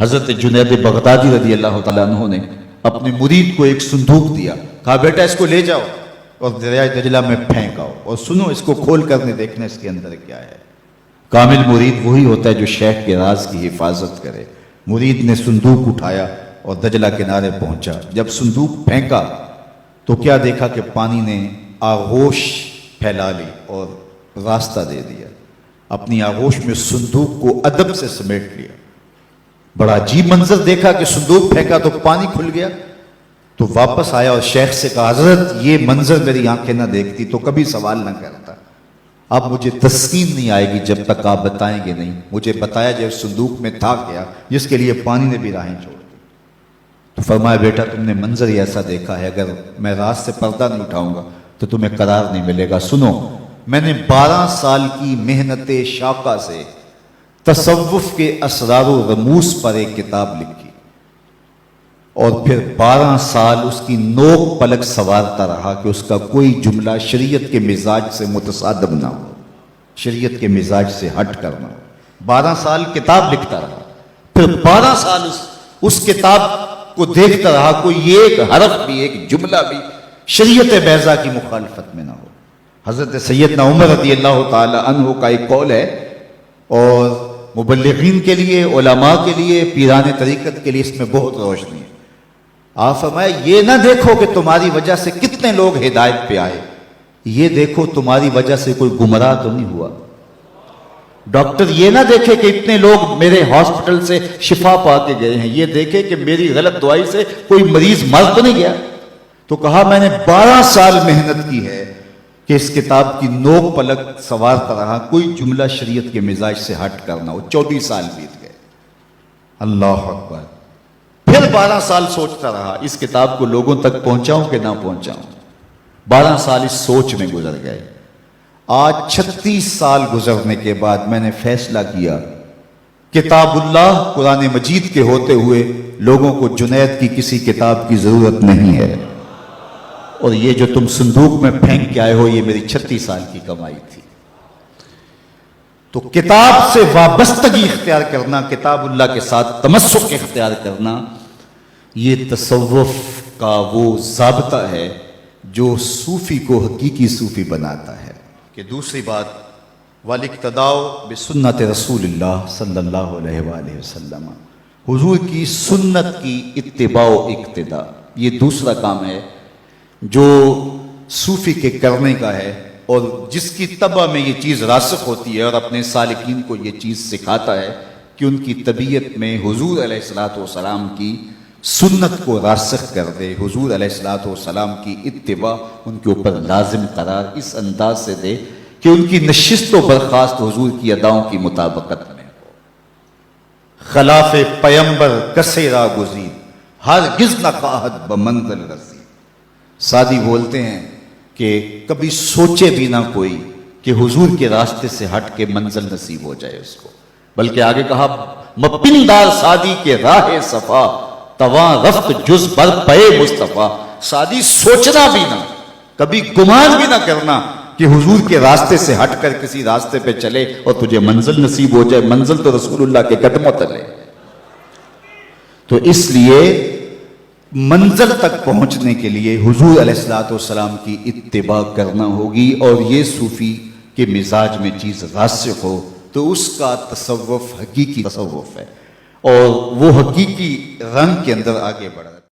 حضرت جنید بغدادی رضی اللہ تعالیٰ عنہ نے اپنے مرید کو ایک صندوق دیا، کہا بیٹا اس کو لے جاؤ اور دریائے دجلہ میں پھینک آؤ اور سنو اس کو کھول کر دیکھنا اس کے اندر کیا ہے۔ کامل مرید وہی ہوتا ہے جو شیخ کے راز کی حفاظت کرے۔ مرید نے صندوق اٹھایا اور دجلہ کنارے پہنچا، جب صندوق پھینکا تو کیا دیکھا کہ پانی نے آغوش پھیلا لی اور راستہ دے دیا، اپنی آغوش میں صندوق کو ادب سے سمیٹ لیا۔ بڑا عجیب منظر دیکھا کہ صندوق پھینکا تو پانی کھل گیا، تو واپس آیا اور شیخ سے کہا حضرت یہ منظر میری آنکھیں نہ دیکھتی تو کبھی سوال نہ کرتا، اب مجھے تسکین نہیں آئے گی جب تک آپ بتائیں گے نہیں، مجھے بتایا جب صندوق میں تھا گیا جس کے لیے پانی نے بھی راہیں چھوڑ دی۔ تو فرمایا بیٹا تم نے منظر ہی ایسا دیکھا ہے، اگر میں راز سے پردہ نہیں اٹھاؤں گا تو تمہیں قرار نہیں ملے گا۔ سنو، میں نے 12 سال کی محنت شاقہ سے تصوف کے اسرار و رموز پر ایک کتاب لکھی اور پھر 12 سال اس کی نوک پلک سوارتا رہا کہ اس کا کوئی جملہ شریعت کے مزاج سے متصادم نہ ہو، شریعت کے مزاج سے ہٹ کر نہ ہو۔ 12 سال کتاب لکھتا رہا، پھر 12 سال اس کتاب کو دیکھتا رہا کوئی ایک حرف بھی، ایک جملہ بھی شریعت بیضا کی مخالفت میں نہ ہو۔ حضرت سیدنا عمر رضی اللہ تعالی عنہ کا ایک قول ہے، اور مبلغین کے لیے، علماء کے لیے، پیران طریقت کے لیے اس میں بہت روشنی ہے۔ آپ فرمائے یہ نہ دیکھو کہ تمہاری وجہ سے کتنے لوگ ہدایت پہ آئے، یہ دیکھو تمہاری وجہ سے کوئی گمراہ تو نہیں ہوا۔ ڈاکٹر یہ نہ دیکھے کہ اتنے لوگ میرے ہاسپٹل سے شفا پا کے گئے ہیں، یہ دیکھے کہ میری غلط دعائی سے کوئی مریض مر تو نہیں گیا۔ تو کہا میں نے 12 سال محنت کی ہے کہ اس کتاب کی نوک پلک سوارتا رہا، کوئی جملہ شریعت کے مزاج سے ہٹ کرنا ہو۔ 24 سال بیت گئے، اللہ اکبر۔ پھر 12 سال سوچتا رہا اس کتاب کو لوگوں تک پہنچاؤں کہ نہ پہنچاؤں۔ 12 سال اس سوچ میں گزر گئے۔ آج 36 سال گزرنے کے بعد میں نے فیصلہ کیا کتاب اللہ قرآن مجید کے ہوتے ہوئے لوگوں کو جنید کی کسی کتاب کی ضرورت نہیں ہے، اور یہ جو تم صندوق میں پھینک کے آئے ہو یہ میری 36 سال کی کمائی تھی۔ تو کتاب سے وابستگی اختیار کرنا، کتاب اللہ کے ساتھ تمسک اختیار کرنا، یہ تصوف کا وہ ضابطہ ہے جو صوفی کو حقیقی صوفی بناتا ہے۔ کہ دوسری بات والاقتداء بسنت رسول اللہ صلی اللہ علیہ وآلہ وسلم، حضور کی سنت کی اتباع و اقتداء، یہ دوسرا کام ہے جو صوفی کے کرنے کا ہے، اور جس کی طبع میں یہ چیز راسخ ہوتی ہے اور اپنے سالکین کو یہ چیز سکھاتا ہے کہ ان کی طبیعت میں حضور علیہ الصلوۃ والسلام کی سنت کو راسخ کر دے، حضور علیہ الصلوۃ والسلام کی اتباع ان کے اوپر لازم قرار اس انداز سے دے کہ ان کی نشست و برخاست حضور کی اداؤں کی مطابقت میں ہو۔ خلاف پیمبر کسے را گزید، ہرگز نہ خواہد بمنزل رسید۔ سادی بولتے ہیں کہ کبھی سوچے بھی نہ کوئی کہ حضور کے راستے سے ہٹ کے منزل نصیب ہو جائے اس کو، بلکہ آگے کہا مپندار سادی کے راہ صفا، تواں رفت جز بر پے مصطفیٰ۔ سادی سوچنا بھی نہ، کبھی گمان بھی نہ کرنا کہ حضور کے راستے سے ہٹ کر کسی راستے پہ چلے اور تجھے منزل نصیب ہو جائے۔ منزل تو رسول اللہ کے قدموں تلے۔ تو اس لیے منزل تک پہنچنے کے لیے حضور علیہ الصلوۃ والسلام کی اتباع کرنا ہوگی، اور یہ صوفی کے مزاج میں چیز راسخ ہو تو اس کا تصوف حقیقی تصوف ہے، اور وہ حقیقی رنگ کے اندر آگے بڑھ رہا ہے۔